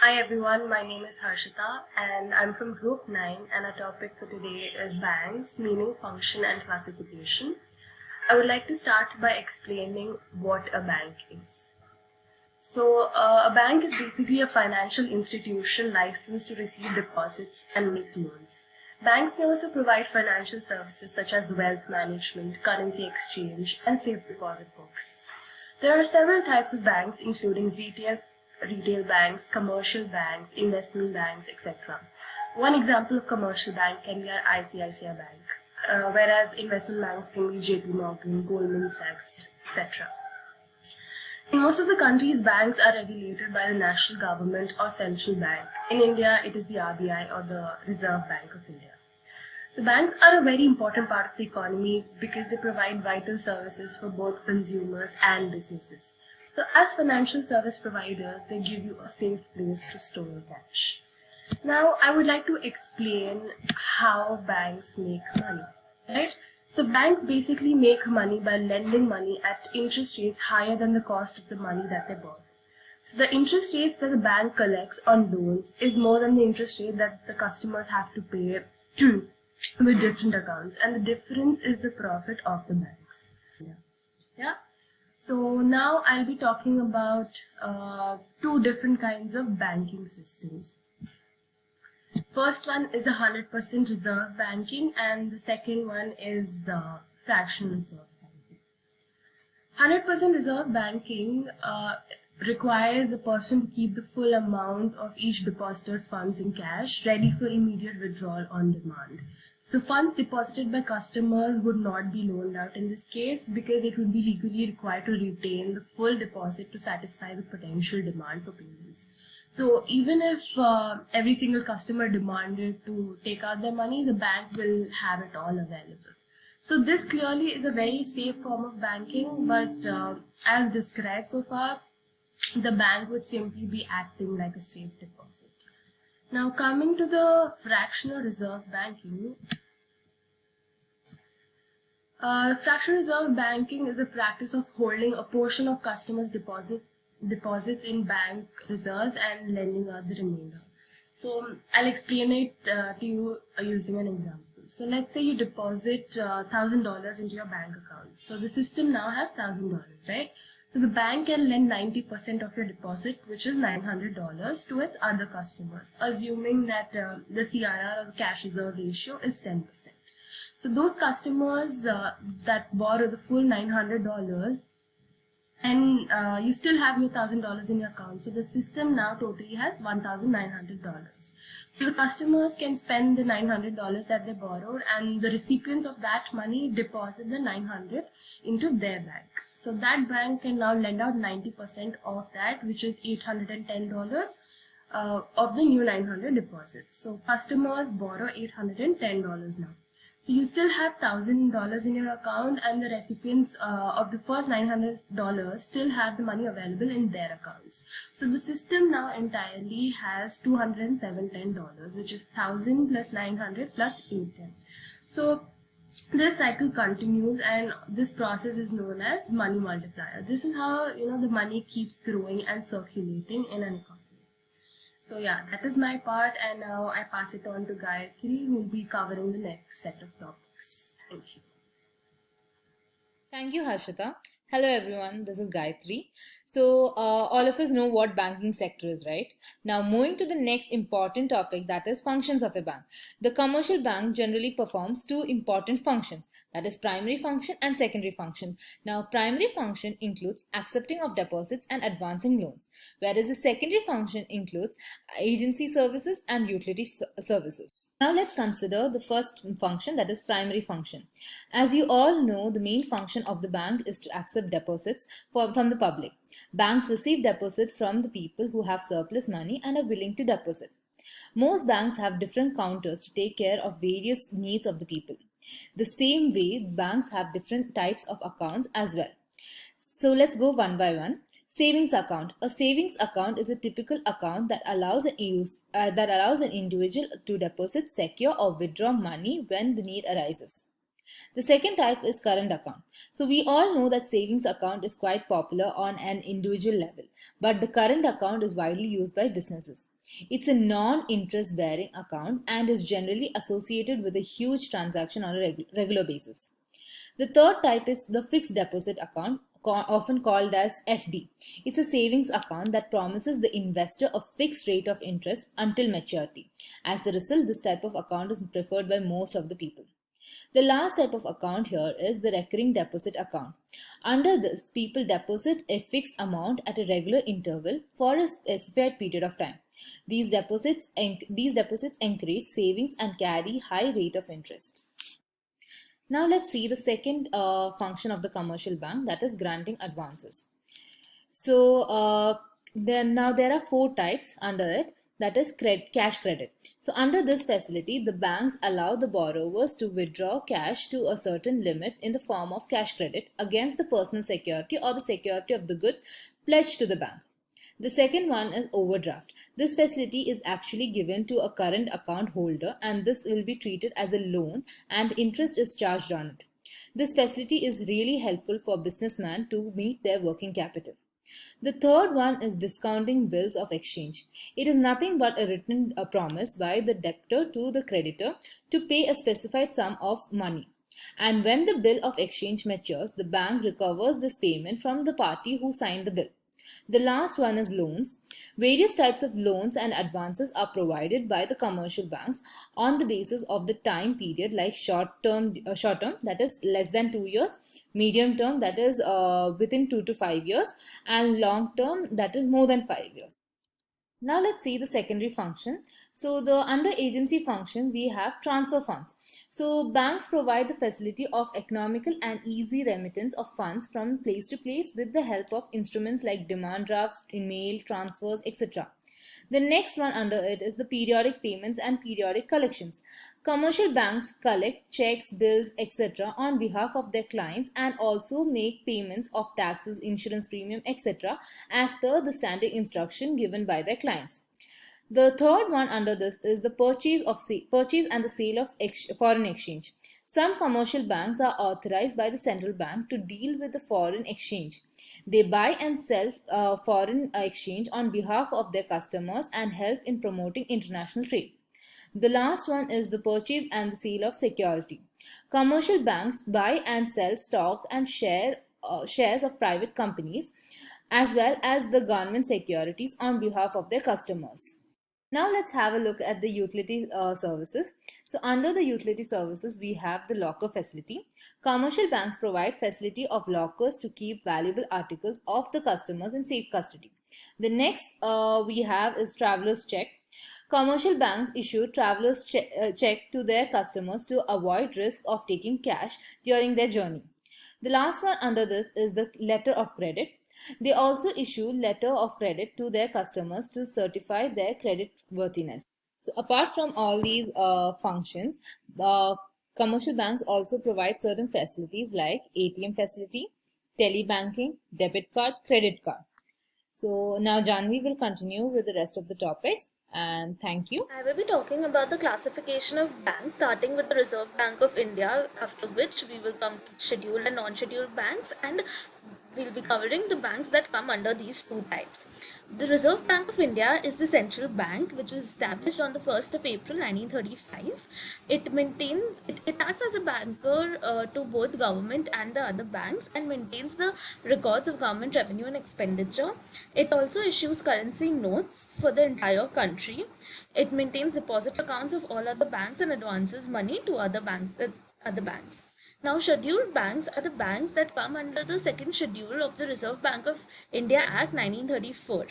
Hi everyone, my name is Harshita and I'm from Group 9 and our topic for today is banks, meaning, function and classification. I would like to start by explaining what a bank is. A bank is basically a financial institution licensed to receive deposits and make loans. Banks may also provide financial services such as wealth management, currency exchange, and safe deposit boxes. There are several types of banks, including retail banks, commercial banks, investment banks, etc. One example of commercial bank can be our ICICI Bank, whereas investment banks can be JP Morgan, Goldman Sachs, etc. In most of the countries, banks are regulated by the national government or central bank. In India, it is the RBI or the Reserve Bank of India. So banks are a very important part of the economy because they provide vital services for both consumers and businesses. So as financial service providers, they give you a safe place to store your cash. Now, I would like to explain how banks make money, right? So banks basically make money by lending money at interest rates higher than the cost of the money that they borrow. So the interest rates that the bank collects on loans is more than the interest rate that the customers have to pay with different accounts, and the difference is the profit of the banks. Yeah. So now I'll be talking about two different kinds of banking systems. First one is the 100% reserve banking, and the second one is fractional reserve banking. 100% reserve banking requires a person to keep the full amount of each depositor's funds in cash, ready for immediate withdrawal on demand. So funds deposited by customers would not be loaned out in this case because it would be legally required to retain the full deposit to satisfy the potential demand for payments. So even if every single customer demanded to take out their money, the bank will have it all available. So this clearly is a very safe form of banking, but as described so far, the bank would simply be acting like a safe deposit. Now coming to the fractional reserve banking, fractional reserve banking is a practice of holding a portion of customers' deposits in bank reserves and lending out the remainder. So I'll explain it to you using an example. So let's say you deposit $1,000 into your bank account. So the system now has $1,000, right? So the bank can lend 90% of your deposit, which is $900, to its other customers, assuming that the CRR or the cash reserve ratio is 10%. So those customers that borrow the full $900 and you still have your $1,000 in your account. So the system now totally has $1,900. So the customers can spend the $900 that they borrowed, and the recipients of that money deposit the $900 into their bank. So that bank can now lend out 90% of that, which is $810 of the new $900 deposit. So customers borrow $810 now. So you still have $1,000 in your account, and the recipients of the first $900 still have the money available in their accounts. So the system now entirely has $210, which is 1,000 plus 900 plus 810. So this cycle continues, and this process is known as money multiplier. This is how the money keeps growing and circulating in an economy. So yeah, that is my part, and now I pass it on to Gayatri, who will be covering the next set of topics. Thank you. Thank you, Harshita. Hello, everyone. This is Gayatri. So, all of us know what banking sector is, right? Now, moving to the next important topic, that is functions of a bank. The commercial bank generally performs two important functions, that is primary function and secondary function. Now, primary function includes accepting of deposits and advancing loans, whereas the secondary function includes agency services and utility services. Now, let's consider the first function, that is primary function. As you all know, the main function of the bank is to accept deposits from the public. Banks receive deposit from the people who have surplus money and are willing to deposit. Most banks have different counters to take care of various needs of the people. The same way, banks have different types of accounts as well. So let's go one by one. Savings account. A savings account is a typical account that allows an individual to deposit, secure, or withdraw money when the need arises. The second type is current account. So we all know that savings account is quite popular on an individual level, but the current account is widely used by businesses. It's a non-interest bearing account and is generally associated with a huge transaction on a regular basis. The third type is the fixed deposit account, often called as FD. It's a savings account that promises the investor a fixed rate of interest until maturity. As a result, this type of account is preferred by most of the people. The last type of account here is the recurring deposit account. Under this, people deposit a fixed amount at a regular interval for a specified period of time. These deposits encourage savings and carry high rate of interest. Now let's see the second function of the commercial bank, that is granting advances. So then now there are four types under it, that is cash credit. So under this facility, the banks allow the borrowers to withdraw cash to a certain limit in the form of cash credit against the personal security or the security of the goods pledged to the bank. The second one is overdraft. This facility is actually given to a current account holder and this will be treated as a loan and interest is charged on it. This facility is really helpful for businessmen to meet their working capital. The third one is discounting bills of exchange. It is nothing but a written promise by the debtor to the creditor to pay a specified sum of money. And when the bill of exchange matures, the bank recovers this payment from the party who signed the bill. The last one is loans. Various types of loans and advances are provided by the commercial banks on the basis of the time period, like short term, that is less than 2 years, medium term, that is within 2 to 5 years, and long term, that is more than 5 years. Now let's see the secondary function. So the under agency function, we have transfer funds. So banks provide the facility of economical and easy remittance of funds from place to place with the help of instruments like demand drafts, email transfers, etc. The next one under it is the periodic payments and periodic collections. Commercial banks collect checks, bills, etc. on behalf of their clients and also make payments of taxes, insurance premium, etc. as per the standing instruction given by their clients. The third one under this is the purchase and the sale of foreign exchange. Some commercial banks are authorized by the central bank to deal with the foreign exchange. They buy and sell foreign exchange on behalf of their customers and help in promoting international trade. The last one is the purchase and the sale of security. Commercial banks buy and sell stock and shares of private companies as well as the government securities on behalf of their customers. Now let's have a look at the utility services. So under the utility services, we have the locker facility. Commercial banks provide facility of lockers to keep valuable articles of the customers in safe custody. The next we have is traveler's check. Commercial banks issue traveler's check to their customers to avoid risk of taking cash during their journey. The last one under this is the letter of credit. They also issue letter of credit to their customers to certify their credit worthiness. So apart from all these functions, commercial banks also provide certain facilities like ATM facility, telebanking, debit card, credit card. So now Janvi will continue with the rest of the topics, and thank you. I will be talking about the classification of banks, starting with the Reserve Bank of India, after which we will come to scheduled and non-scheduled banks, and we'll be covering the banks that come under these two types. The Reserve Bank of India is the central bank which was established on the 1st of April 1935. It acts as a banker to both government and the other banks and maintains the records of government revenue and expenditure. It also issues currency notes for the entire country. It maintains deposit accounts of all other banks and advances money to other banks. Now, scheduled banks are the banks that come under the second schedule of the Reserve Bank of India Act 1934.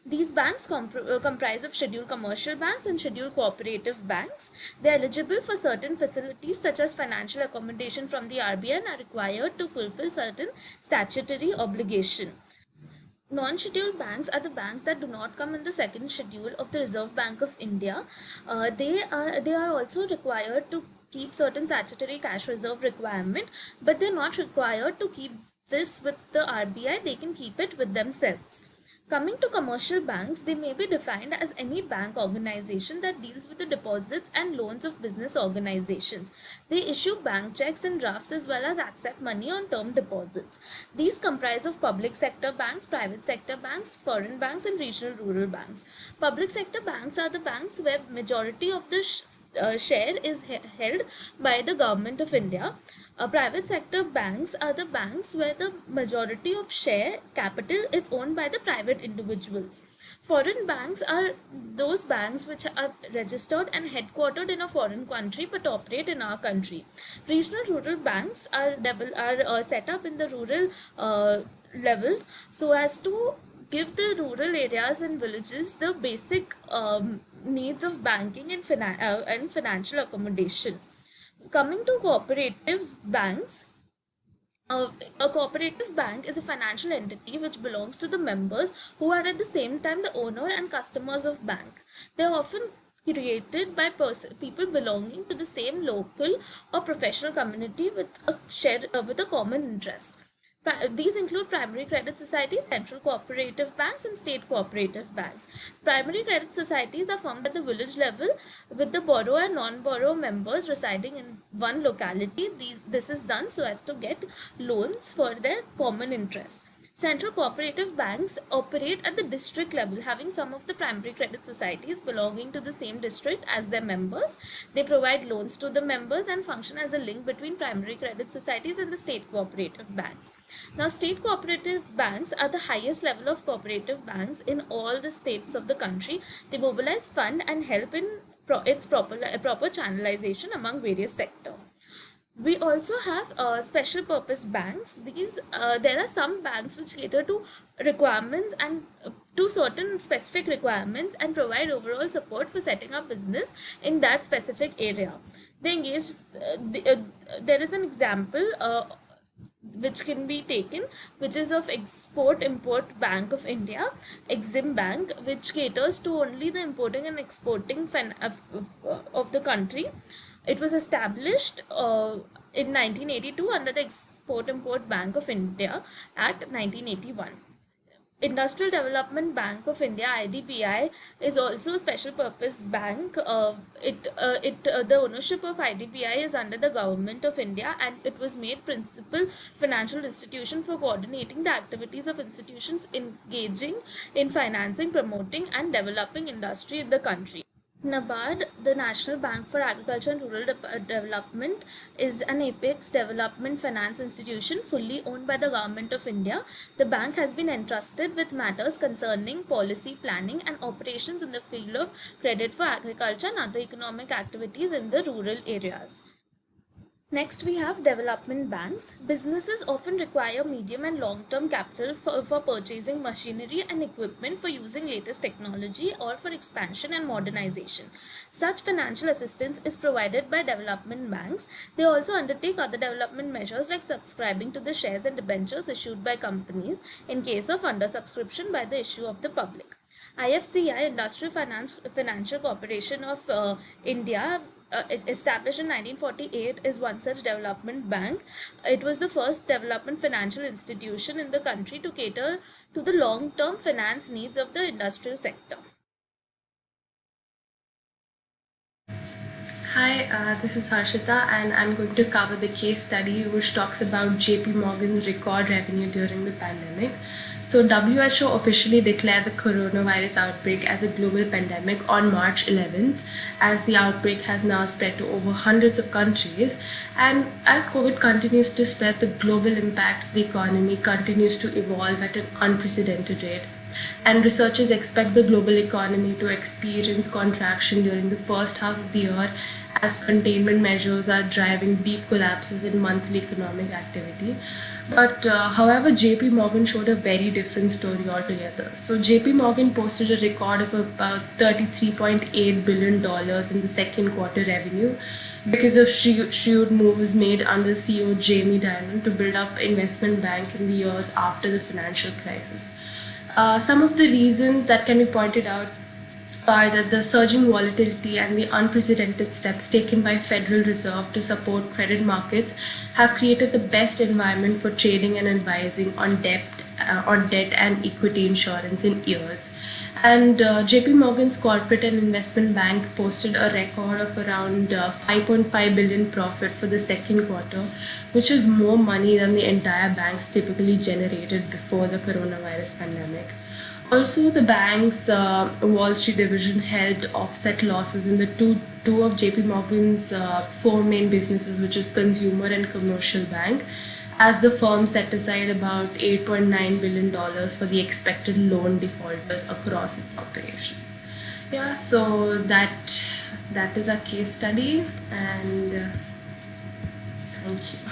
These banks comprise of scheduled commercial banks and scheduled cooperative banks. They are eligible for certain facilities such as financial accommodation from the RBI and are required to fulfill certain statutory obligation. Non-scheduled banks are the banks that do not come in the second schedule of the Reserve Bank of India. They are also required to keep certain statutory cash reserve requirement, but they're not required to keep this with the RBI. They can keep it with themselves. Coming to commercial banks, they may be defined as any bank organization that deals with the deposits and loans of business organizations. They issue bank checks and drafts as well as accept money on term deposits. These comprise of public sector banks, private sector banks, foreign banks, and regional rural banks. Public sector banks are the banks where majority of the share is held by the government of India. Private sector banks are the banks where the majority of share capital is owned by the private individuals. Foreign banks are those banks which are registered and headquartered in a foreign country but operate in our country. Regional rural banks are set up in the rural levels so as to give the rural areas and villages the basic needs of banking and financial accommodation. Coming to cooperative banks, a cooperative bank is a financial entity which belongs to the members who are at the same time the owner and customers of bank. They are often created by people belonging to the same local or professional community with a common interest. These include primary credit societies, central cooperative banks, and state cooperative banks. Primary credit societies are formed at the village level with the borrower and non-borrower members residing in one locality. This is done so as to get loans for their common interest. Central cooperative banks operate at the district level, having some of the primary credit societies belonging to the same district as their members. They provide loans to the members and function as a link between primary credit societies and the state cooperative banks. Now, state cooperative banks are the highest level of cooperative banks in all the states of the country. They mobilize fund and help in its proper channelization among various sectors. We also have special purpose banks. There are some banks which cater to requirements and to certain specific requirements and provide overall support for setting up business in that specific area. They engage. There is an example which can be taken, which is of Export Import Bank of India, Exim Bank, which caters to only the importing and exporting of the country. It was established in 1982 under the Export Import Bank of India Act 1981. Industrial Development Bank of India (IDBI) is also a special purpose bank. The ownership of IDBI is under the Government of India, and it was made principal financial institution for coordinating the activities of institutions engaging in financing, promoting, and developing industry in the country. NABARD, the National Bank for Agriculture and Rural Development, is an apex development finance institution fully owned by the Government of India. The bank has been entrusted with matters concerning policy planning and operations in the field of credit for agriculture and other economic activities in the rural areas. Next, we have development banks. Businesses often require medium and long-term capital for purchasing machinery and equipment for using latest technology or for expansion and modernization. Such financial assistance is provided by development banks. They also undertake other development measures like subscribing to the shares and debentures issued by companies in case of undersubscription by the issue of the public. IFCI, Industrial Financial Corporation of India, established in 1948, is one such development bank. It was the first development financial institution in the country to cater to the long-term finance needs of the industrial sector. Hi, this is Harshita, and I'm going to cover the case study which talks about JP Morgan's record revenue during the pandemic. So WHO officially declared the coronavirus outbreak as a global pandemic on March 11th, as the outbreak has now spread to over hundreds of countries. And as COVID continues to spread, the global impact of the economy continues to evolve at an unprecedented rate. And researchers expect the global economy to experience contraction during the first half of the year as containment measures are driving deep collapses in monthly economic activity. But however, JP Morgan showed a very different story altogether. So JP Morgan posted a record of about $33.8 billion in the second quarter revenue because of shrewd moves made under CEO Jamie Dimon to build up investment bank in the years after the financial crisis. Some of the reasons that can be pointed out are that the surging volatility and the unprecedented steps taken by Federal Reserve to support credit markets have created the best environment for trading and advising on debt on debt and equity insurance in years. And JP Morgan's corporate and investment bank posted a record of around 5.5 billion profit for the second quarter, which is more money than the entire banks typically generated before the coronavirus pandemic. Also, the bank's Wall Street division helped offset losses in the two of JP Morgan's four main businesses, which is consumer and commercial bank, as the firm set aside about $8.9 billion for the expected loan defaulters across its operations. Yeah, so that is our case study, and thank you.